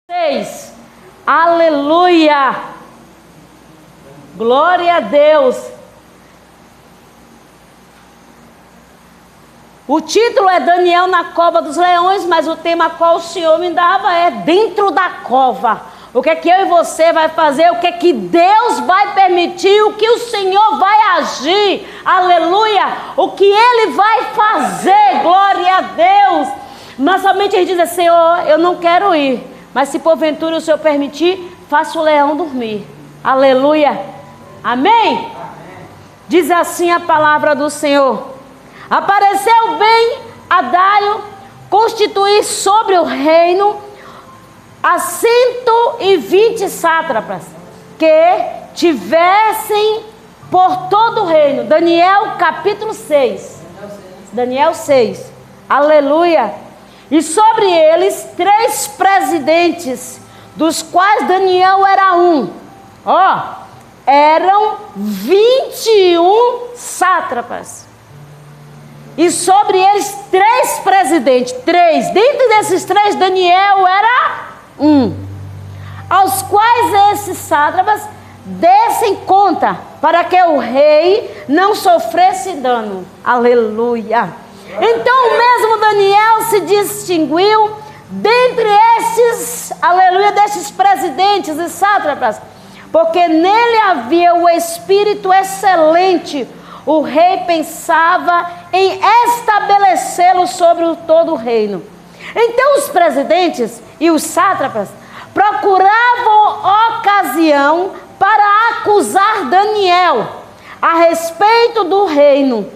6. Aleluia! Glória a Deus! O título é Daniel na cova dos leões, mas o tema qual o Senhor me dava é dentro da cova. O que é que eu e você vai fazer? O que é que Deus vai permitir? O que o Senhor vai agir? Aleluia! O que Ele vai fazer? Glória a Deus! Mas somente a gente diz, Senhor, eu não quero ir. Mas se porventura o Senhor permitir, faça o leão dormir. Aleluia! Amém? Diz assim a palavra do Senhor. Apareceu bem a Dário constituir sobre o reino a 120 sátrapas que tivessem por todo o reino. Daniel capítulo 6. Daniel 6. Aleluia. E sobre eles 3 presidentes, dos quais Daniel era um. Eram 21 sátrapas. E sobre eles 3 presidentes. 3. Dentro desses 3, Daniel era um. Aos quais esses sátrapas dessem conta, para que o rei não sofresse dano. Aleluia. Então o mesmo Daniel se distinguiu dentre esses, aleluia, desses presidentes e sátrapas, porque nele havia o espírito excelente. O rei pensava em estabelecê-lo sobre todo o reino. Então os presidentes e os sátrapas procuravam ocasião para acusar Daniel a respeito do reino,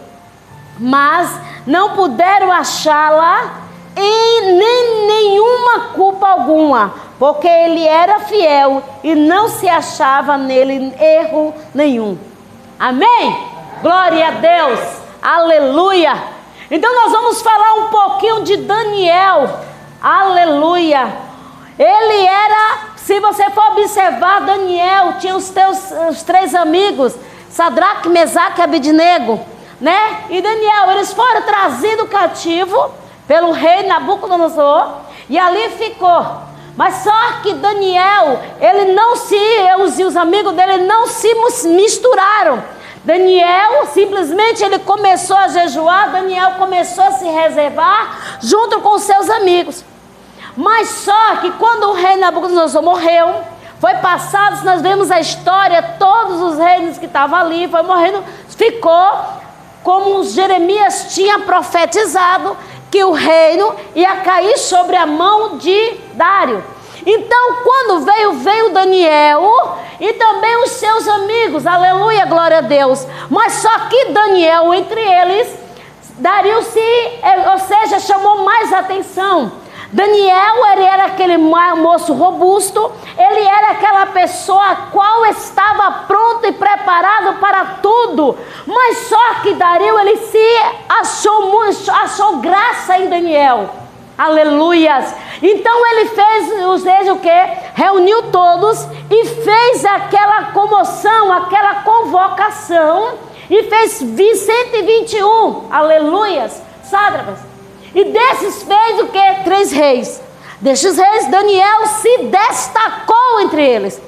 mas não puderam achá-la em nenhuma culpa alguma, porque ele era fiel e não se achava nele erro nenhum. Amém? Glória a Deus, aleluia. Então nós vamos falar um pouquinho de Daniel, aleluia. Ele era, se você for observar, Daniel tinha os 3 amigos, Sadraque, Mesaque e Abednego, né? E Daniel, eles foram trazidos cativo pelo rei Nabucodonosor e ali ficou. Mas só que Daniel, os amigos dele não se misturaram. Daniel, simplesmente ele começou a jejuar, Daniel começou a se reservar junto com os seus amigos. Mas só que quando o rei Nabucodonosor morreu, foi passado, nós vemos a história, todos os reinos que estavam ali, foi morrendo, ficou como Jeremias tinha profetizado, que o reino ia cair sobre a mão de Dário. Então, quando veio Daniel e também os seus amigos, aleluia, glória a Deus. Mas só que Daniel, entre eles, Dário chamou mais atenção. Daniel, ele era aquele moço robusto, ele era aquela pessoa a qual estava pronto e preparado para tudo. Mas só que Dário, ele se achou graça em Daniel. Aleluias. Então ele fez o que? Reuniu todos e fez aquela comoção, aquela convocação e fez 121, aleluias, sátrapas. E desses fez o que? 3 reis. Desses reis, Daniel se destacou entre eles.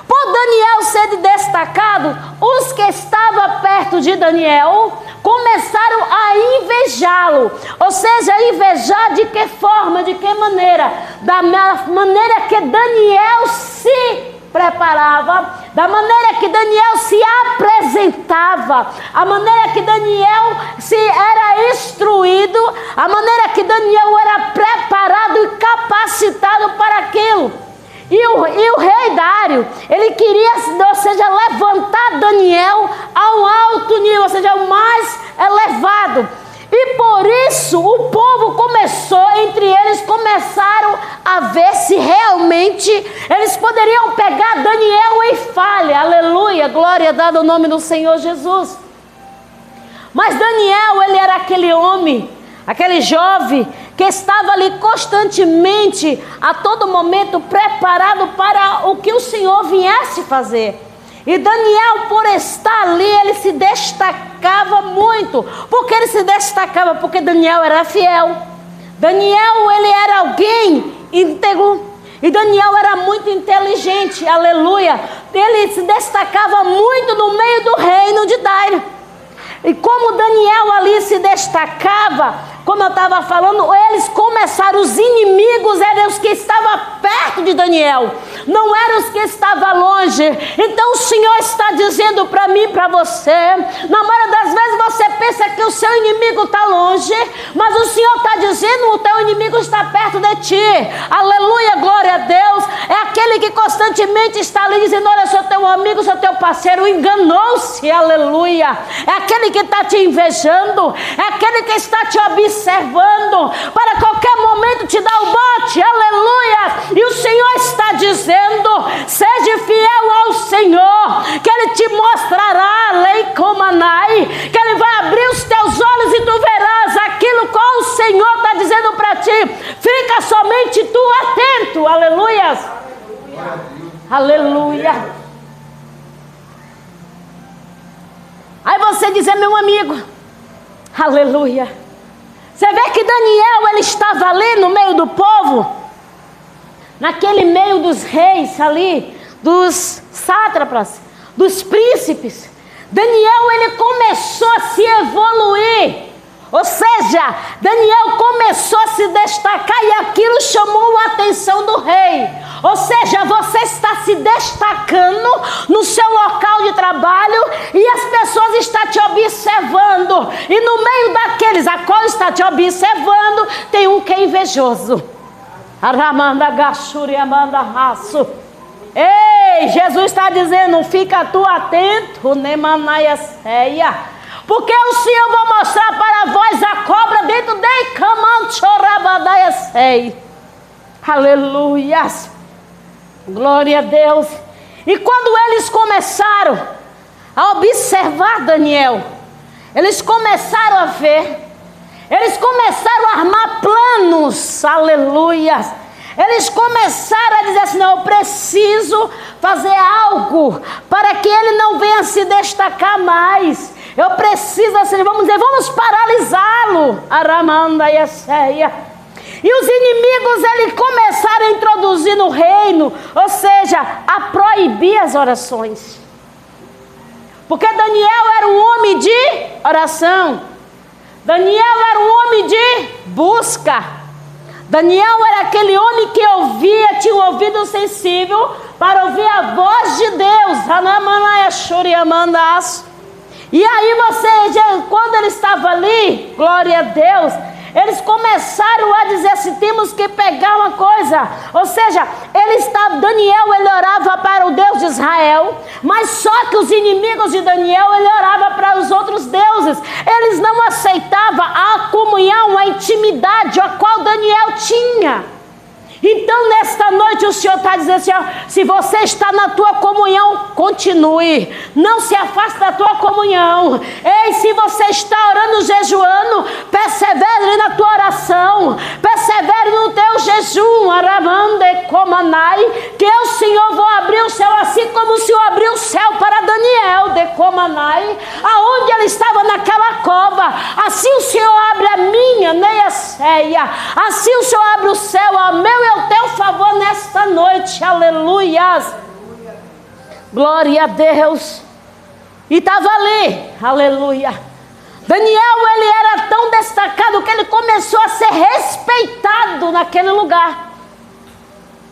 Por Daniel ser destacado, os que estavam perto de Daniel começaram a invejá-lo. Ou seja, invejar de que forma, de que maneira? Da maneira que Daniel se preparava, da maneira que Daniel se apresentava, a maneira que Daniel era instruído, a maneira que Daniel era preparado e capacitado para aquilo. E o rei Dário, ele queria, ou seja, levantar Daniel a um alto nível, ou seja, o mais elevado. E por isso o povo entre eles começaram a ver se realmente eles poderiam pegar Daniel em falha. Aleluia, glória dada ao nome do Senhor Jesus. Mas Daniel, ele era aquele homem, aquele jovem que estava ali constantemente, a todo momento, preparado para o que o Senhor viesse fazer. E Daniel, por estar ali, ele se destacava muito. Por que ele se destacava? Porque Daniel era fiel. Daniel, ele era alguém íntegro. E Daniel era muito inteligente, aleluia. Ele se destacava muito no meio do reino de Dário. E como Daniel ali se destacava, como eu estava falando, eles começaram, os inimigos eram os que estavam perto de Daniel, não eram os que estavam longe. Então o Senhor está dizendo para mim e para você, na maioria das vezes você pensa que o seu inimigo está longe, mas o Senhor está dizendo, o teu inimigo está perto de ti. Aleluia, glória a Deus. É aquele que constantemente está ali dizendo, olha, sou teu amigo, sou teu parceiro, enganou-se, aleluia. É aquele que está te invejando, é aquele que está te observando, para qualquer momento te dar o bote, aleluia. E o Senhor está dizendo, seja fiel ao Senhor, que Ele te mostrará, lei como anai, que Ele vai abrir os teus olhos e tu verás aquilo qual o Senhor está dizendo para ti. Fica somente tu atento, aleluia. Aleluia. Aí você diz, meu amigo, aleluia. Você vê que Daniel, ele estava ali no meio do povo, naquele meio dos reis ali, dos sátrapas, dos príncipes. Daniel, ele começou a se evoluir. Ou seja, Daniel começou a se destacar e aquilo chamou a atenção do rei. Ou seja, você está se destacando no seu local de trabalho e as pessoas estão te observando. E no meio daqueles a qual está te observando, tem um que é invejoso. Aramanda gachuri amanda raço. Ei, Jesus está dizendo, fica tu atento, nemanaia ceia. Porque o Senhor vai mostrar para vós a cobra dentro de camanchorabadaia sei. Aleluias. Glória a Deus. E quando eles começaram a observar Daniel, eles começaram a ver, eles começaram a armar planos, aleluia. Eles começaram a dizer assim, não, eu preciso fazer algo para que ele não venha se destacar mais. Eu preciso, assim, vamos dizer, vamos paralisá-lo. Aramanda e Esseia. E os inimigos, eles começaram a introduzir no reino, ou seja, a proibir as orações. Porque Daniel era um homem de oração. Daniel era um homem de busca. Daniel era aquele homem que ouvia, tinha um ouvido sensível para ouvir a voz de Deus. E aí quando ele estava ali, glória a Deus, eles começaram a dizer assim, temos que pegar uma coisa. Ou seja, Daniel, ele orava para o Deus de Israel, mas só que os inimigos de Daniel, ele orava para os outros deuses. Eles não aceitavam a comunhão, a intimidade a qual Daniel tinha. Então nesta noite o Senhor está dizendo assim, ó, se você está na tua comunhão, continue, não se afaste da tua comunhão. Ei, se você está orando, jejuando, persevere na tua oração, persevere no teu jejum, que o Senhor vai abrir o céu, assim como o Senhor abriu o céu para Daniel, aonde ele estava naquela cova, assim o Senhor abre a minha, Neiaceia, assim o Senhor abre o céu, a meu e ao teu favor nesta noite, aleluias, glória a Deus. E estava ali, aleluia. Daniel, ele era tão destacado que ele começou a ser respeitado naquele lugar.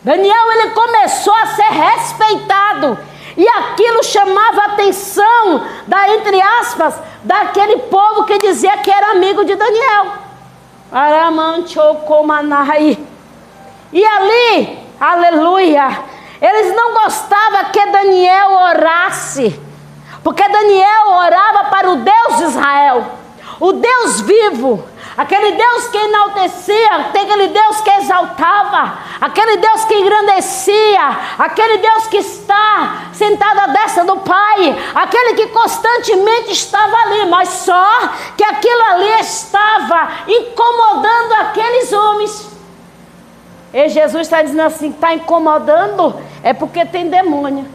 Daniel, ele começou a ser respeitado. E aquilo chamava a atenção, entre aspas, daquele povo que dizia que era amigo de Daniel. E ali, aleluia, eles não gostavam que Daniel orasse, porque Daniel orava para o Deus de Israel, o Deus vivo, aquele Deus que enaltecia, aquele Deus que exaltava, aquele Deus que engrandecia, aquele Deus que está sentado à destra do Pai, aquele que constantemente estava ali, mas só que aquilo ali estava incomodando aqueles homens. E Jesus está dizendo assim, está incomodando, é porque tem demônio.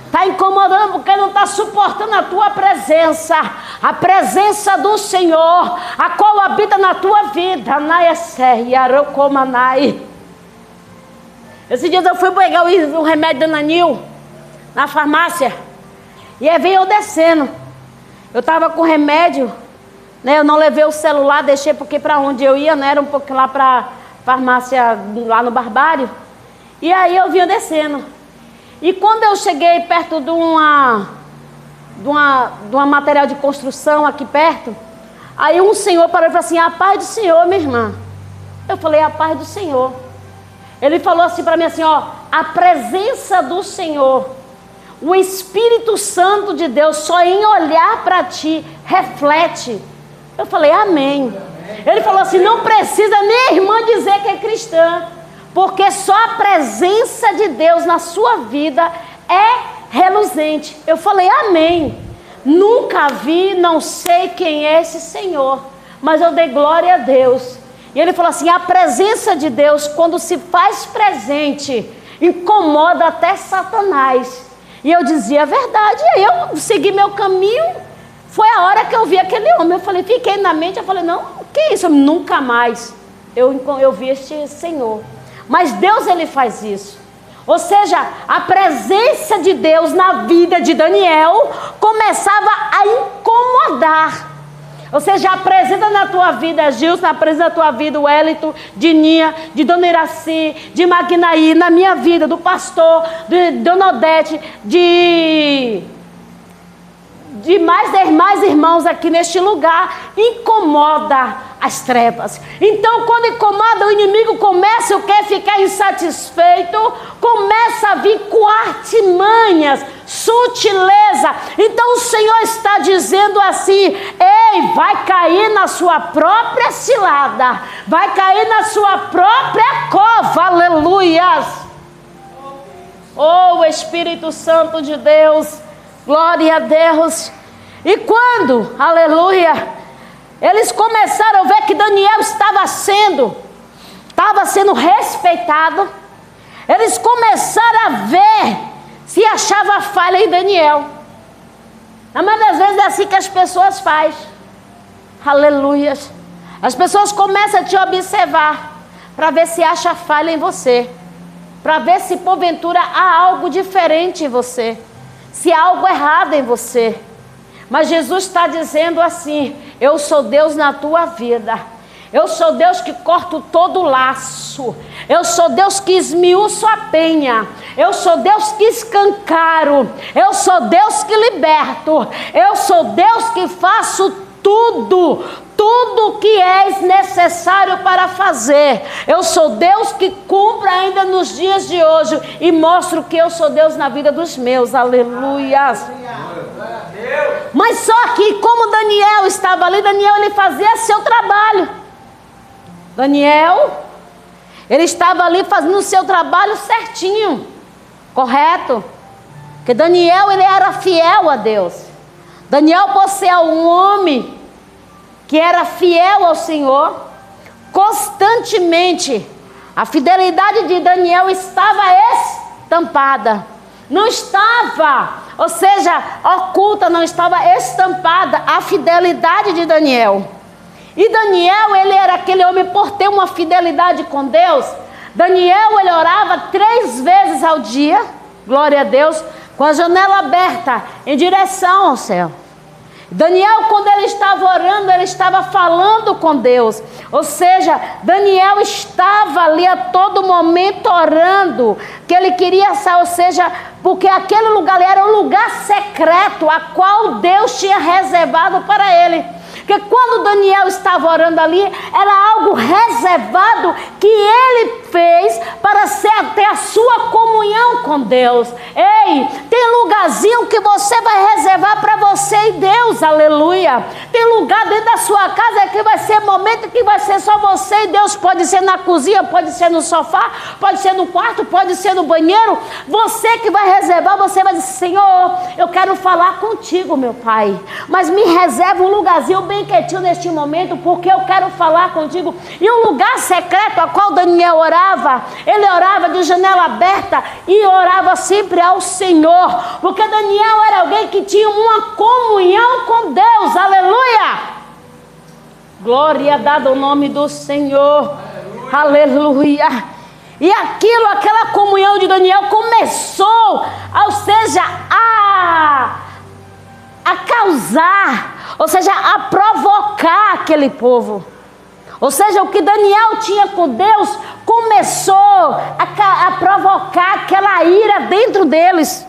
Está incomodando porque não está suportando a tua presença. A presença do Senhor, a qual habita na tua vida. Esses dias eu fui pegar o remédio da Nanil na farmácia. E aí veio eu descendo. Eu estava com remédio, né? Eu não levei o celular, deixei porque para onde eu ia, né? Era um pouco lá para farmácia, lá no Barbário. E aí eu vinha descendo. E quando eu cheguei perto de uma material de construção aqui perto, aí um senhor parou e falou assim: a paz do Senhor, minha irmã. Eu falei: a paz do Senhor. Ele falou assim para mim assim, ó: a presença do Senhor, o Espírito Santo de Deus, só em olhar para ti, reflete. Eu falei: amém. Ele falou assim: não precisa nem a irmã dizer que é cristã, porque só a presença de Deus na sua vida é reluzente. Eu falei: amém. Nunca vi, não sei quem é esse Senhor, mas eu dei glória a Deus. E ele falou assim: a presença de Deus, quando se faz presente, incomoda até Satanás. E eu dizia a verdade. E aí eu segui meu caminho. Foi a hora que eu vi aquele homem. Eu falei, fiquei na mente, eu falei: não, que isso? Nunca mais eu vi este Senhor. Mas Deus, ele faz isso. Ou seja, a presença de Deus na vida de Daniel começava a incomodar. Ou seja, a presença na tua vida, Gilson, a presença na tua vida, o Hélito, de Ninha, de Dona Iraci, de Magnaí, na minha vida, do pastor, de Dona Odete, de mais irmãos aqui neste lugar, incomoda as trevas. Então, quando incomoda, o inimigo começa a ficar insatisfeito, começa a vir com artimanhas, sutileza. Então o Senhor está dizendo assim: ei, vai cair na sua própria cilada, vai cair na sua própria cova. Aleluias. Oh, Espírito Santo de Deus, glória a Deus. E quando, aleluia, eles começaram a ver que Daniel estava sendo respeitado, eles começaram a ver se achava falha em Daniel. Na maioria das vezes é assim que as pessoas fazem. Aleluias. As pessoas começam a te observar para ver se acha falha em você, para ver se porventura há algo diferente em você, se há algo errado em você. Mas Jesus está dizendo assim: eu sou Deus na tua vida. Eu sou Deus que corto todo laço. Eu sou Deus que esmiuço a penha. Eu sou Deus que escancaro. Eu sou Deus que liberto. Eu sou Deus que faço tudo que é necessário para fazer. Eu sou Deus que cumpre ainda nos dias de hoje e mostro que eu sou Deus na vida dos meus. Aleluias. Mas só que como Daniel estava ali, Daniel, ele fazia seu trabalho. Daniel, ele estava ali fazendo o seu trabalho certinho, correto? Porque Daniel, ele era fiel a Deus. Daniel, por ser um homem que era fiel ao Senhor, constantemente, a fidelidade de Daniel estava estampada. Não estava, ou seja, oculta, não estava estampada a fidelidade de Daniel. E Daniel, ele era aquele homem, por ter uma fidelidade com Deus. Daniel, ele orava 3 vezes ao dia, glória a Deus, com a janela aberta em direção ao céu. Daniel, quando ele estava orando, ele estava falando com Deus. Ou seja, Daniel estava ali a todo momento orando, que ele queria, ou seja, porque aquele lugar ali era um lugar secreto, a qual Deus tinha reservado para ele. Porque quando Daniel estava orando ali, era algo reservado que ele fez para ter a sua comunhão com Deus. Ei, tem lugarzinho que você vai reservar para você e Deus, aleluia. Tem lugar dentro da sua casa que vai ser momento que vai ser só você e Deus. Pode ser na cozinha, pode ser no sofá, pode ser no quarto, pode ser no banheiro. Você que vai reservar, você vai dizer: Senhor, eu quero falar contigo, meu Pai, mas me reserva um lugarzinho bem quietinho neste momento, porque eu quero falar contigo. E um lugar secreto a qual Daniel orava orava de janela aberta e orava sempre ao Senhor, porque Daniel era alguém que tinha uma comunhão com Deus. Aleluia! Glória dada ao nome do Senhor. Aleluia! E aquela comunhão de Daniel começou, ou seja, a causar, ou seja, a provocar aquele povo. Ou seja, o que Daniel tinha com Deus começou a provocar aquela ira dentro deles.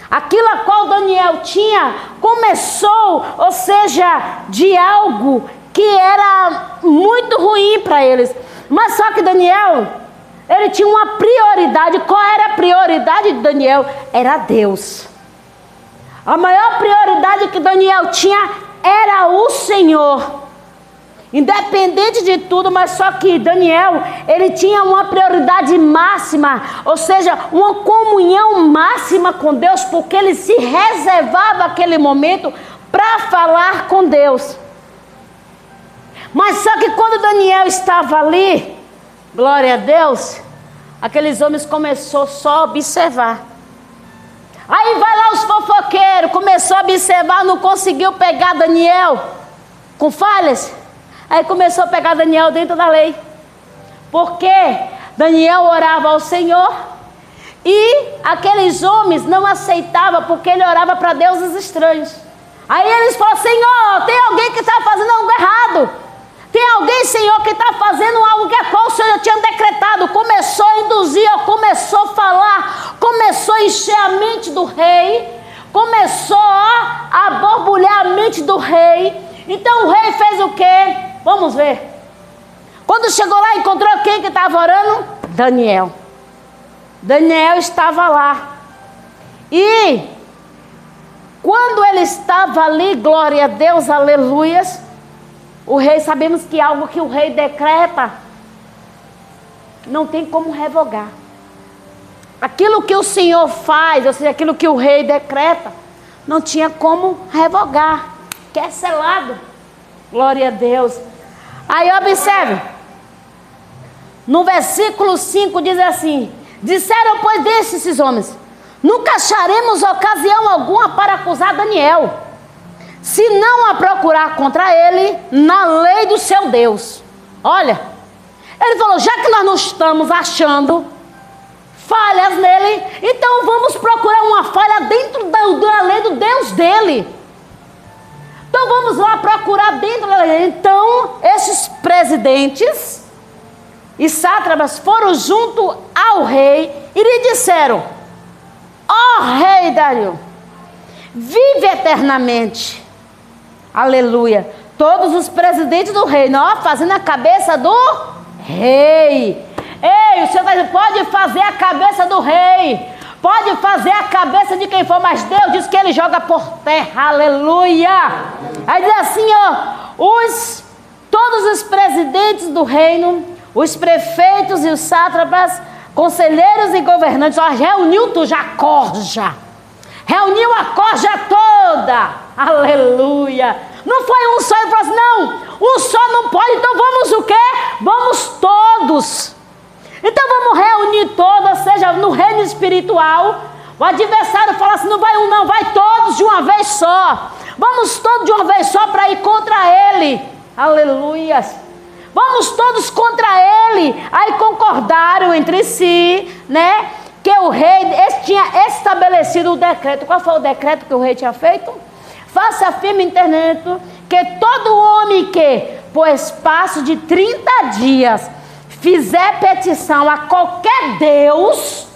Aquilo a qual Daniel tinha começou, ou seja, de algo que era muito ruim para eles. Mas só que Daniel, ele tinha uma prioridade. Qual era a prioridade de Daniel? Era Deus. A maior prioridade que Daniel tinha era o Senhor. Independente de tudo, mas só que Daniel, ele tinha uma prioridade máxima, ou seja, uma comunhão máxima com Deus, porque ele se reservava aquele momento para falar com Deus. Mas só que quando Daniel estava ali, glória a Deus, aqueles homens começaram só a observar. Aí vai lá os fofoqueiros, começou a observar, não conseguiu pegar Daniel com falhas. Aí começou a pegar Daniel dentro da lei. Porque Daniel orava ao Senhor e aqueles homens não aceitavam, porque ele orava para deuses estranhos. Aí eles falaram: Senhor, tem alguém que está fazendo algo errado. Tem alguém, Senhor, que está fazendo algo que a qual o Senhor já tinha decretado. Começou a induzir, começou a falar, começou a encher a mente do rei, começou a borbulhar a mente do rei. Então o rei fez o quê? Vamos ver. Quando chegou lá, encontrou quem que estava orando? Daniel. Daniel estava lá. E quando ele estava ali, glória a Deus, aleluias, o rei, sabemos que algo que o rei decreta, não tem como revogar. Aquilo que o Senhor faz, ou seja, aquilo que o rei decreta, não tinha como revogar, que é selado. Glória a Deus. Aí observe, no versículo 5 diz assim: disseram, pois, desses homens, nunca acharemos ocasião alguma para acusar Daniel, se não a procurar contra ele na lei do seu Deus. Olha, ele falou: já que nós não estamos achando falhas nele, então vamos procurar uma falha dentro da lei do Deus dele. Então vamos lá procurar dentro da lei. Então esses presidentes e sátrapas foram junto ao rei e lhe disseram: ó rei Dario, vive eternamente. Aleluia. Todos os presidentes do reino, fazendo a cabeça do rei. Ei, o Senhor está dizendo: pode fazer a cabeça do rei, pode fazer a cabeça de quem for, mas Deus diz que ele joga por terra. Aleluia. Aí diz assim, todos os presidentes do reino, os prefeitos e os sátrapas, conselheiros e governantes, reuniu tu já corja. Reuniu a corja toda. Aleluia. Não foi um só, ele falou assim: não, um só não pode, então vamos o quê? Vamos todos. Então vamos reunir todos, ou seja, no reino espiritual. O adversário fala assim: não vai um não, vai todos de uma vez só. Vamos todos de uma vez só para ir contra ele. Aleluia. Vamos todos contra ele. Aí concordaram entre si, né? Que o rei tinha estabelecido o decreto. Qual foi o decreto que o rei tinha feito? Faça firme interdito que todo homem que, por espaço de 30 dias, fizer petição a qualquer Deus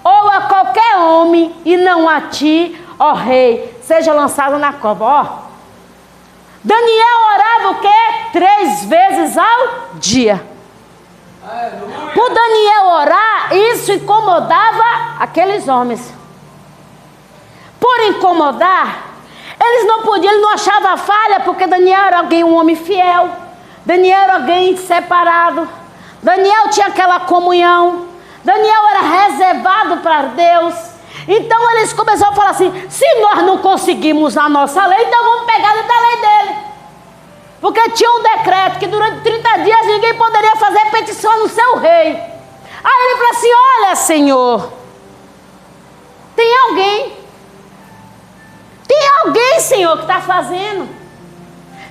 ou a qualquer homem, e não a ti, ó rei, seja lançado na cova. Daniel orava o quê? 3 vezes ao dia. Aleluia. Por Daniel orar, isso incomodava aqueles homens. Por incomodar, eles não podiam, ele não achava falha, porque Daniel era um homem fiel. Daniel era alguém separado. Daniel tinha aquela comunhão. Daniel era reservado para Deus. Então eles começaram a falar assim: se nós não conseguimos a nossa lei, então vamos pegar dentro da lei dele. Porque tinha um decreto que durante 30 dias ninguém poderia fazer petição no seu rei. Aí ele falou assim: olha, Senhor, tem alguém, Senhor, que está fazendo.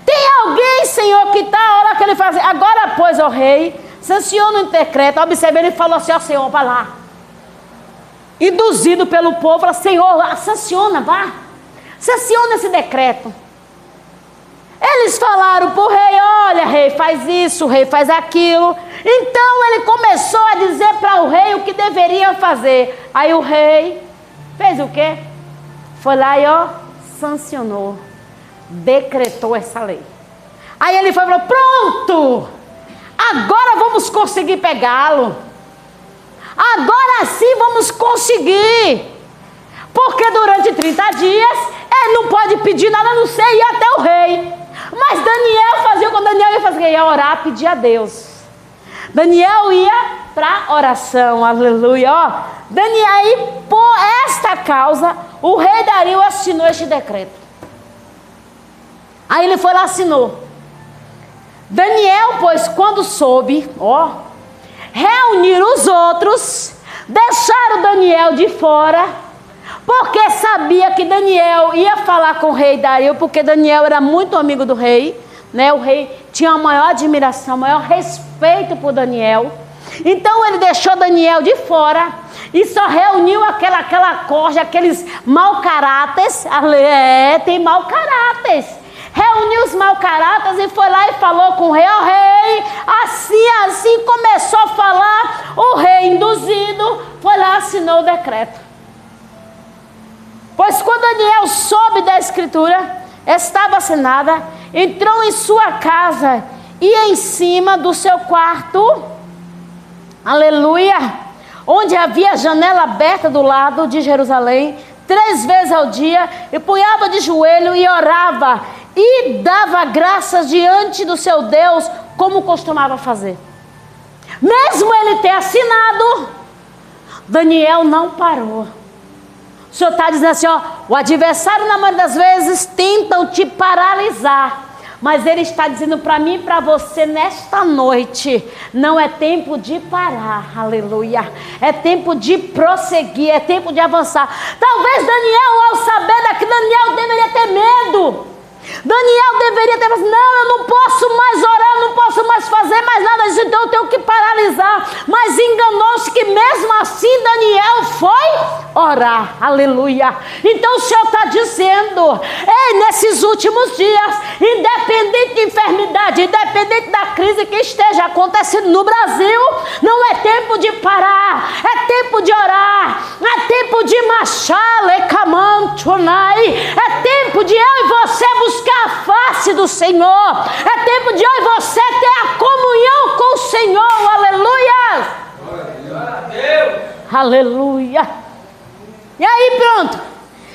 Tem alguém, Senhor, que está a hora que ele faz. Agora, pois, ó rei, sanciona o decreto. Observe, ele falou assim: ó Senhor, vai lá. Induzido pelo povo, falou: Senhor, sanciona, vá. Sanciona esse decreto. Eles falaram para o rei: olha, rei, faz isso, rei, faz aquilo. Então ele começou a dizer para o rei o que deveriam fazer. Aí o rei fez o quê? Foi lá e sancionou, decretou essa lei. Aí ele foi e falou: pronto, agora vamos conseguir pegá-lo. Agora sim vamos conseguir. Porque durante 30 dias ele não pode pedir nada a não ser ir até o rei. Mas Daniel fazia, quando Daniel ia fazer, ia orar, pedir a Deus. Daniel ia para oração, aleluia. Daniel, aí, por esta causa, o rei Dario assinou este decreto. Aí ele foi lá e assinou. Daniel, pois, quando soube, reunir os outros, deixaram Daniel de fora, porque sabia que Daniel ia falar com o rei Dario, porque Daniel era muito amigo do rei, né? O rei tinha a maior admiração, maior respeito por Daniel. Então ele deixou Daniel de fora e só reuniu aquela corja, aqueles mau caráteres. Tem mau caráteres. Reuniu os mau caráteres e foi lá e falou com o rei: ó rei, assim começou a falar. O rei, induzido, foi lá e assinou o decreto. Pois quando Daniel soube da escritura, estava assinada, entrou em sua casa e em cima do seu quarto, aleluia, onde havia janela aberta do lado de Jerusalém, 3 vezes ao dia, e punhava de joelho e orava, e dava graças diante do seu Deus, como costumava fazer. Mesmo ele ter assinado, Daniel não parou. O Senhor está dizendo assim, o adversário na maioria das vezes tentam te paralisar, mas ele está dizendo para mim e para você nesta noite: não é tempo de parar, aleluia, é tempo de prosseguir, é tempo de avançar. Talvez Daniel, ao saber daquilo, Daniel deveria ter medo. Daniel deveria ter falado: não, eu não posso mais orar, eu não posso mais fazer mais nada disso, então eu tenho que paralisar. Mas enganou-se que mesmo assim Daniel foi orar, aleluia. Então o Senhor está dizendo: ei, nesses últimos dias, independente de enfermidade, independente da crise que esteja acontecendo no Brasil, não é tempo de parar, é tempo de orar, é tempo de marchar, é tempo de eu e você buscar a face do Senhor, é tempo de eu e você ter a comunhão com o Senhor, aleluia. Glória a Deus. Aleluia. E aí pronto,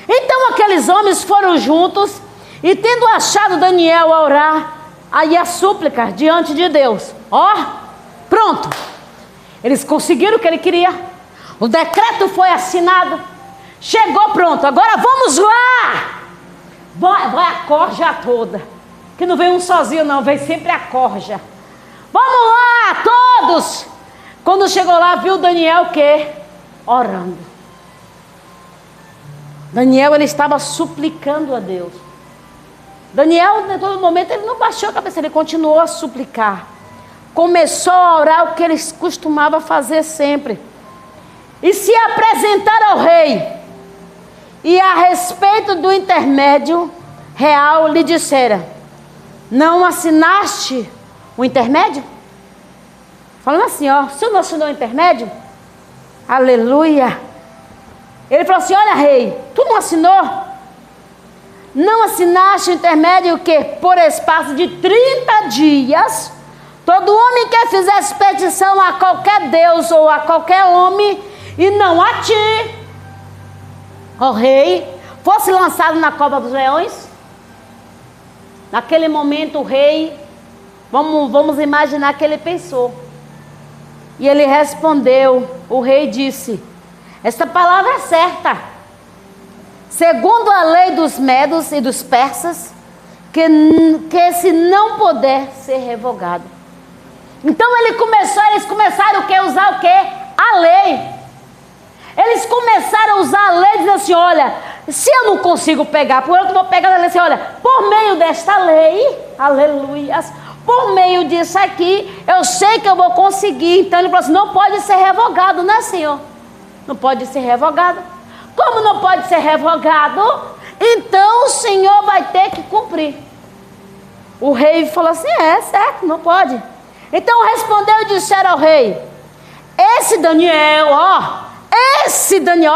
então aqueles homens foram juntos, e tendo achado Daniel a orar, aí a súplica diante de Deus, pronto, eles conseguiram o que ele queria, o decreto foi assinado, chegou, pronto, agora vamos lá. Vai a corja toda, que não vem um sozinho não, vem sempre a corja. Vamos lá todos. Quando chegou lá, viu Daniel o quê? Orando. Daniel, ele estava suplicando a Deus. Daniel, em todo momento, ele não baixou a cabeça, ele continuou a suplicar. Começou a orar o que ele costumava fazer sempre. E se apresentar ao rei. E a respeito do intermédio real lhe dissera: não assinaste o intermédio? Falando assim, o senhor não assinou o intermédio? Aleluia. Ele falou assim: olha rei, tu não assinou? Não assinaste o intermédio o quê? Por espaço de 30 dias, todo homem que fizesse petição a qualquer Deus ou a qualquer homem, e não a ti, ó rei, fosse lançado na cova dos leões. Naquele momento o rei, vamos imaginar que ele pensou. E ele respondeu, o rei disse: esta palavra é certa, segundo a lei dos medos e dos persas, que esse não poder ser revogado. Então eles começaram o quê? Usar o quê? a lei. Eles começaram a usar a lei, dizendo assim, olha, se eu não consigo pegar, por eu que vou pegar a lei, assim, olha, por meio desta lei, aleluia, por meio disso aqui, eu sei que eu vou conseguir. Então ele falou assim, não pode ser revogado, né, Senhor? Não pode ser revogado. Como não pode ser revogado? Então o Senhor vai ter que cumprir. O rei falou assim, é certo, não pode. Então respondeu e disseram ao rei, esse Daniel,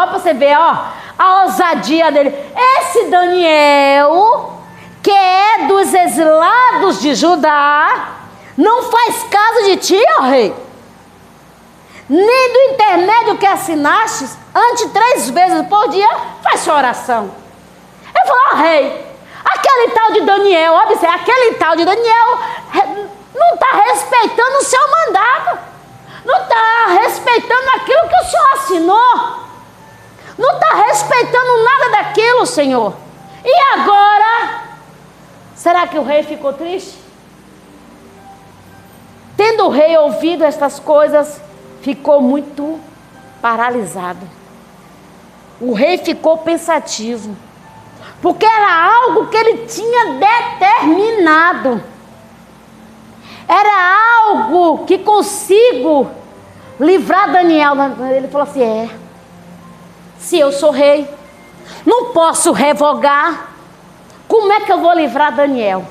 para você ver, a ousadia dele. Esse Daniel, que é dos exilados de Judá, não faz caso de ti, ó rei, nem do intermédio que assinastes, antes 3 vezes por dia, faz sua oração. Ele falou, ó rei, aquele tal de Daniel, observe, aquele tal de Daniel não está respeitando o seu mandato, não está respeitando aquilo que o Senhor assinou, não está respeitando nada daquilo, Senhor. E agora, será que o rei ficou triste? Tendo o rei ouvido estas coisas, ficou muito paralisado. O rei ficou pensativo, porque era algo que ele tinha determinado. Era algo que consigo livrar Daniel. Ele falou assim, se eu sou rei, não posso revogar, como é que eu vou livrar Daniel?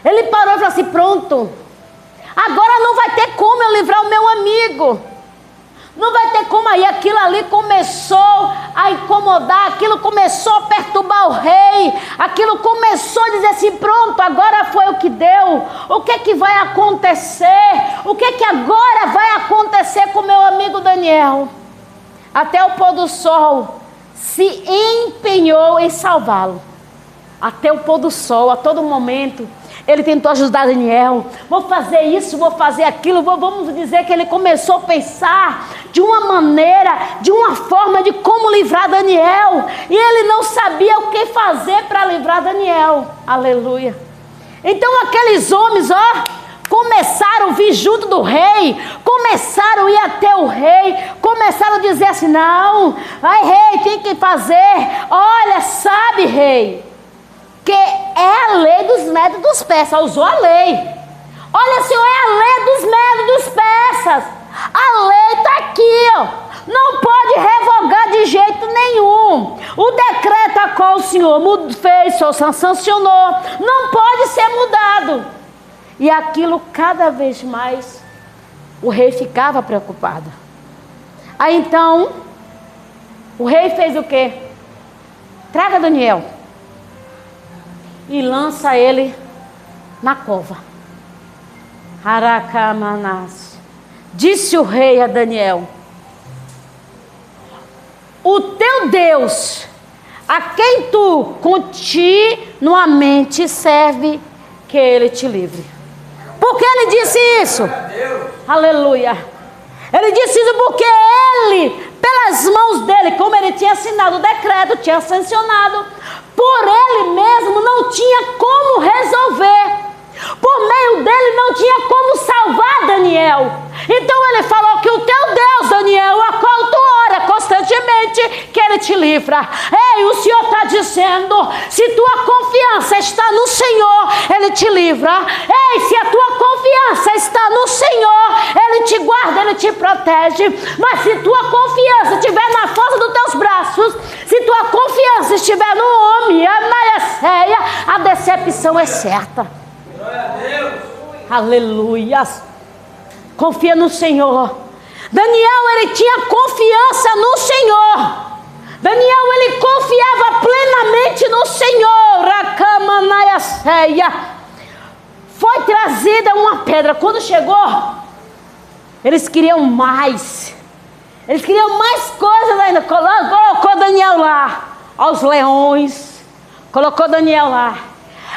Ele parou e falou assim, pronto, agora não vai ter como eu livrar o meu amigo. Não vai ter como. Aí aquilo ali começou a incomodar, aquilo começou a perturbar o rei, aquilo começou a dizer assim, pronto, agora foi o que deu, o que é que vai acontecer? O que é que agora vai acontecer com meu amigo Daniel? Até o pôr do sol se empenhou em salvá-lo. Até o pôr do sol, a todo momento, ele tentou ajudar Daniel. Vou fazer isso, vou fazer aquilo. Vamos dizer que ele começou a pensar de uma maneira, de uma forma de como livrar Daniel. E ele não sabia o que fazer para livrar Daniel. Aleluia. Então aqueles homens, começaram a vir junto do rei, começaram a ir até o rei, começaram a dizer assim, não, rei, tem que fazer, olha, sabe, rei, que é a lei dos medos dos persas, usou a lei. Olha, Senhor, é a lei dos medos dos persas. A lei está aqui, não pode revogar de jeito nenhum. O decreto a qual o Senhor fez, ou sancionou, não pode ser mudado. E aquilo cada vez mais, o rei ficava preocupado. Aí então, o rei fez o quê? Traga Daniel e lança ele na cova. Aracamanas. Disse o rei a Daniel, o teu Deus, a quem tu continuamente serve, que ele te livre. Por que ele disse isso? Aleluia. Ele disse isso porque ele, pelas mãos dele, como ele tinha assinado o decreto, tinha sancionado, por ele mesmo não tinha como resolver. Por meio dele não tinha como salvar Daniel. Então ele falou que o teu Deus, Daniel, a qual tu ora constantemente, que ele te livra. Ei, o Senhor está dizendo, se tua confiança está no Senhor, ele te livra. Ei, se a tua confiança está no Senhor, ele te guarda, ele te protege. Mas se tua confiança estiver na força dos teus braços, se tua confiança estiver no homem, a decepção é certa. Aleluia. Confia no Senhor. Daniel, ele tinha confiança no Senhor. Daniel, ele confiava plenamente no Senhor. Foi trazida uma pedra. Quando chegou, eles queriam mais. Eles queriam mais coisas ainda. Colocou Daniel lá aos leões. Colocou Daniel lá.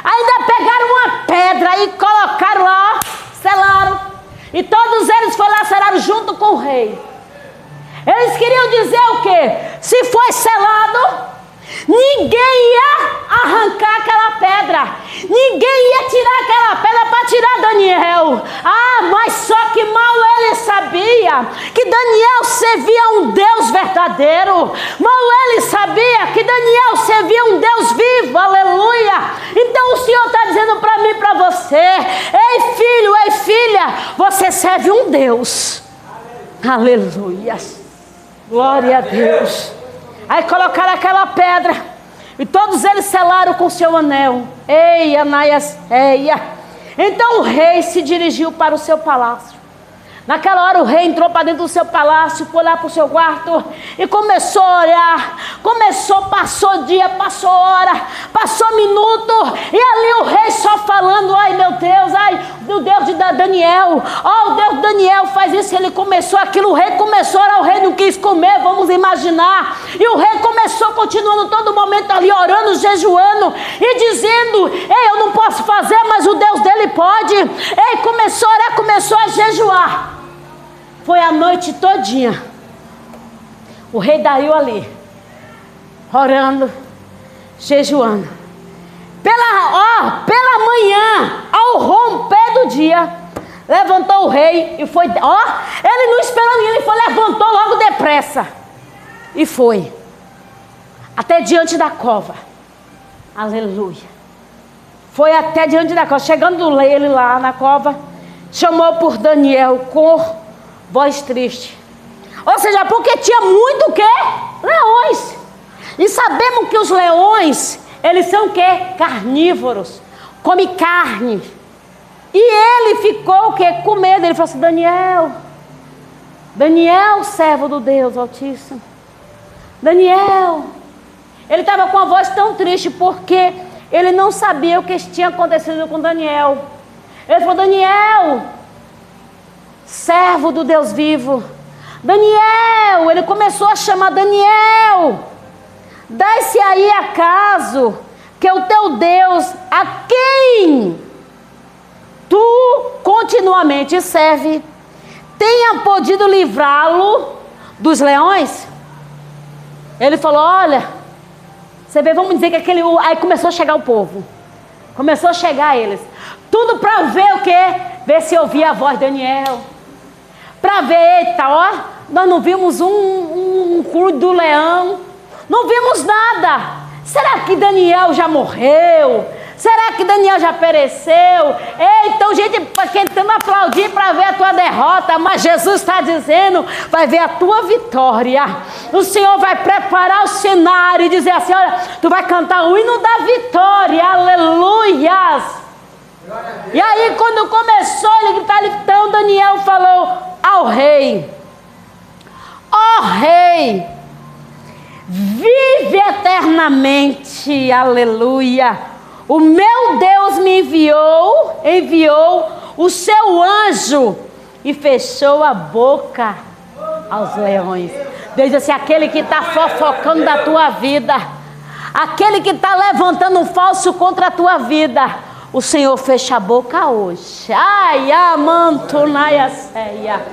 Ainda pegaram uma pedra e colocaram lá, selaram. E todos eles foram lá, selaram junto com o rei. Eles queriam dizer o quê? Se foi selado, ninguém ia arrancar aquela pedra. Ninguém ia tirar aquela pedra para tirar Daniel. Mas só que mal ele sabia sabia que Daniel servia um Deus verdadeiro. Mal ele sabia que Daniel servia um Deus vivo, aleluia. Então o Senhor está dizendo para mim e para você: ei filho, ei filha, você serve um Deus. Aleluia. Glória a Deus. Aí colocaram aquela pedra e todos eles selaram com seu anel. Ei, Ananias, eia. Então o rei se dirigiu para o seu palácio. Naquela hora o rei entrou para dentro do seu palácio, foi lá para o seu quarto e começou a orar. Passou dia, passou hora, passou minuto, e ali o rei só falando: ai meu Deus, ai, o Deus de Daniel, ó, o Deus de Daniel faz isso. Ele começou aquilo, o rei começou a orar, o rei não quis comer, vamos imaginar. E o rei começou, continuando todo momento ali, orando, jejuando e dizendo: ei, eu não posso fazer, mas o Deus dele pode. Ei, começou a orar, começou a jejuar. Foi a noite todinha o rei Dario ali, orando, jejuando. Pela manhã, ao romper do dia, levantou o rei e foi. Ele não esperou ninguém, ele foi, levantou logo depressa e foi até diante da cova. Aleluia. Foi até diante da cova. Chegando ele lá na cova, chamou por Daniel com voz triste. Ou seja, porque tinha muito o quê? Leões. E sabemos que os leões, eles são o quê? Carnívoros. Come carne. E ele ficou o quê? Com medo. Ele falou assim: Daniel, servo do Deus Altíssimo. Daniel. Ele estava com a voz tão triste porque ele não sabia o que tinha acontecido com Daniel. Ele falou: Daniel, servo do Deus vivo. Daniel, ele começou a chamar: Daniel, dá-se aí acaso que o teu Deus, a quem tu continuamente serve, tenha podido livrá-lo dos leões? Ele falou: olha, você vê, vamos dizer que aquele... Aí começou a chegar o povo, começou a chegar eles, tudo para ver o quê? Ver se ouvia a voz de Daniel. Para ver, eita, ó, nós não vimos um crudo do leão, não vimos nada. Será que Daniel já morreu? Será que Daniel já pereceu? Então, gente, tentando aplaudir para ver a tua derrota, mas Jesus está dizendo: vai ver a tua vitória. O Senhor vai preparar o cenário e dizer assim: olha, tu vai cantar o hino da vitória, aleluias. E aí, quando começou ele gritar, então Daniel falou ao rei: ó rei, vive eternamente, aleluia. O meu Deus me enviou o seu anjo e fechou a boca aos leões. Deus diz assim: aquele que está fofocando da tua vida, aquele que está levantando um falso contra a tua vida, o Senhor fecha a boca hoje. Ai, amantunaia ceia.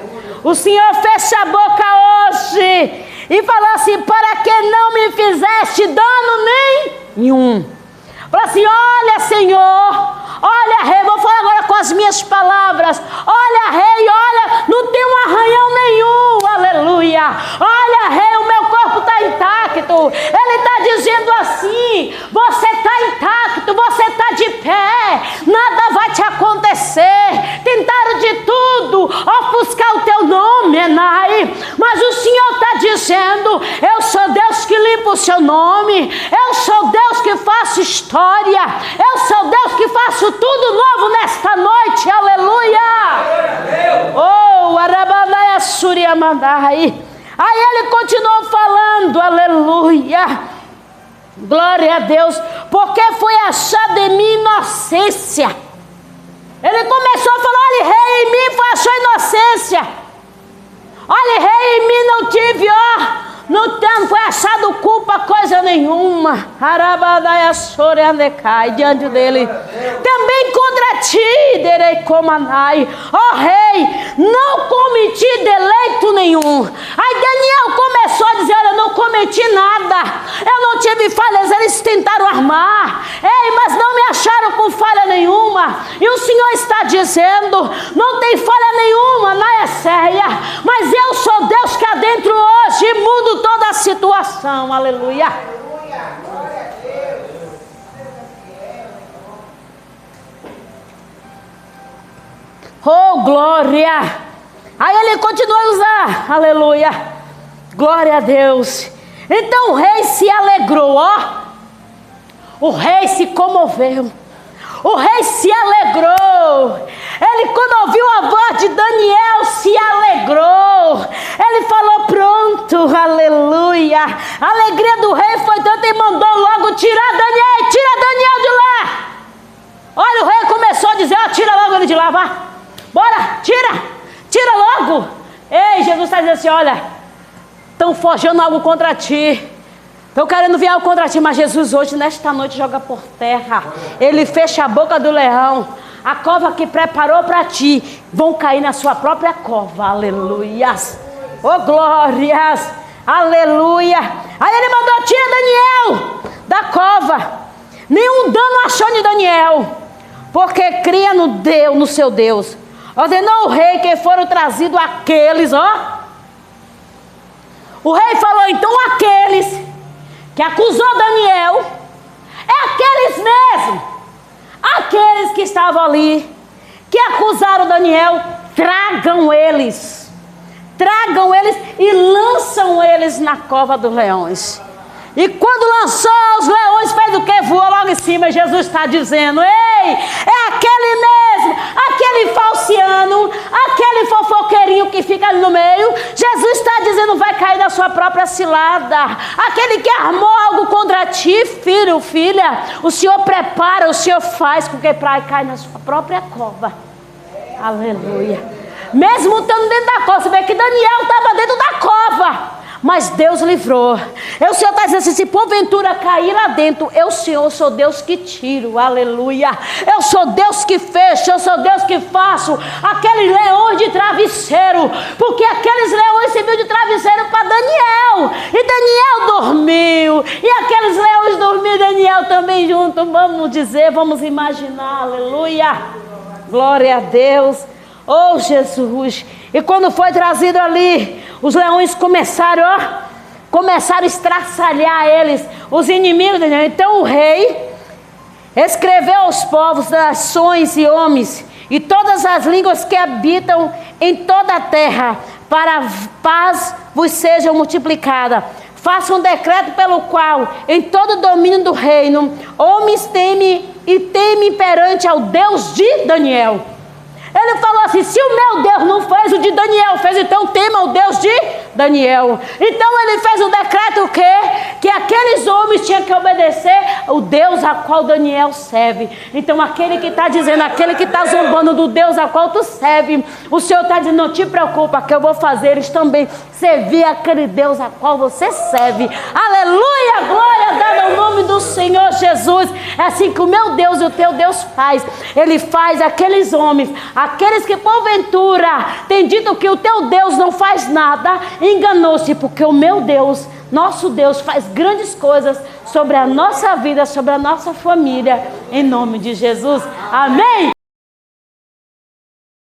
O Senhor fecha a boca hoje e falou assim: para que não me fizeste dano nenhum. Falou assim: olha, Senhor, olha, rei, vou falar agora com as minhas palavras. Olha, rei, olha, não tem um arranhão nenhum, aleluia. Olha, rei, o meu corpo está intacto. Ele está dizendo assim: você está intacto, você está de pé, nada vai te acontecer. Tentaram de tudo ofuscar o teu nome, Enai, mas o Senhor está dizendo: eu sou Deus que limpa o seu nome, eu sou Deus que faço história, eu sou Deus que faço tudo novo nesta noite, aleluia. Oh, Arabanaia Suriamandai. Aí ele continuou falando, aleluia, glória a Deus, porque foi achada em mim inocência. Ele começou a falar: olha, rei, em mim foi achou inocência. Olha, rei, em mim não tive, não foi achado culpa, coisa nenhuma. Arabadaia Soreandecai, diante dele. Também contra ti, derei comanai. Ó rei, não cometi deleito nenhum. Aí Daniel começou a dizer: olha, eu não cometi nada. Eu não tive falhas, eles tentaram armar. Ei, mas não me acharam com falha nenhuma. E o Senhor está dizendo, não tem falha nenhuma na Esséia, mas eu sou Deus que adentro hoje e mudo toda a situação. Aleluia. Oh, glória! Aí ele continua a usar, aleluia, glória a Deus. Então o rei se alegrou, ó. O rei se comoveu. O rei se alegrou. Ele, quando ouviu a voz de Daniel, se alegrou. Ele falou, pronto, aleluia. A alegria do rei foi tanta e mandou logo tirar Daniel. Tira Daniel de lá. Olha, o rei começou a dizer, ó, tira logo ele de lá, vá. Bora, tira logo. Ei, Jesus está dizendo assim, olha, estão forjando algo contra ti. Estão querendo vir algo contra ti, mas Jesus hoje, nesta noite, joga por terra. Ele fecha a boca do leão. A cova que preparou para ti, vão cair na sua própria cova. Aleluias. Oh, glórias. Aleluia. Aí ele mandou, tira Daniel da cova. Nenhum dano achou de Daniel, porque cria no seu Deus. Ordenou o rei que foram trazidos aqueles, ó. O rei falou, então aqueles que acusou Daniel, é aqueles mesmo, aqueles que estavam ali, que acusaram Daniel, tragam eles e lançam eles na cova dos leões. E quando lançou, os leões fez o que? Voou logo em cima. Jesus está dizendo, ei, é aquele mesmo, aquele falciano, aquele fofoqueirinho que fica ali no meio. Jesus está dizendo, vai cair na sua própria cilada. Aquele que armou algo contra ti, filho, filha, o Senhor prepara, o Senhor faz com que caia na sua própria cova. Aleluia. Mesmo estando dentro da cova, você vê que Daniel estava dentro da cova, mas Deus livrou. O Senhor está dizendo assim, se porventura cair lá dentro, eu, Senhor, sou Deus que tiro, aleluia. Eu sou Deus que fecho, eu sou Deus que faço aqueles leões de travesseiro, porque aqueles leões serviram de travesseiro para Daniel, e Daniel dormiu, e aqueles leões dormiram, Daniel também junto, vamos dizer, vamos imaginar, aleluia, glória a Deus. Oh, Jesus. E quando foi trazido ali, os leões começaram a estraçalhar eles, os inimigos. Então o rei escreveu aos povos, nações e homens, e todas as línguas que habitam em toda a terra, para a paz vos seja multiplicada. Faça um decreto pelo qual, em todo o domínio do reino, homens temem perante ao Deus de Daniel. Ele falou assim, se o meu Deus não fez, o de Daniel fez, então tema o Deus de Daniel. Então ele fez um decreto que aqueles homens tinham que obedecer o Deus a qual Daniel serve. Então aquele que está dizendo, aquele que está zombando do Deus a qual tu serve, o Senhor está dizendo, não te preocupa, que eu vou fazer eles também servir aquele Deus a qual você serve. Aleluia, glória dada ao nome do Senhor Jesus. É assim que o meu Deus e o teu Deus faz. Ele faz aqueles homens, aqueles que porventura tem dito que o teu Deus não faz nada, enganou-se, porque o meu Deus, nosso Deus, faz grandes coisas sobre a nossa vida, sobre a nossa família, em nome de Jesus. Amém.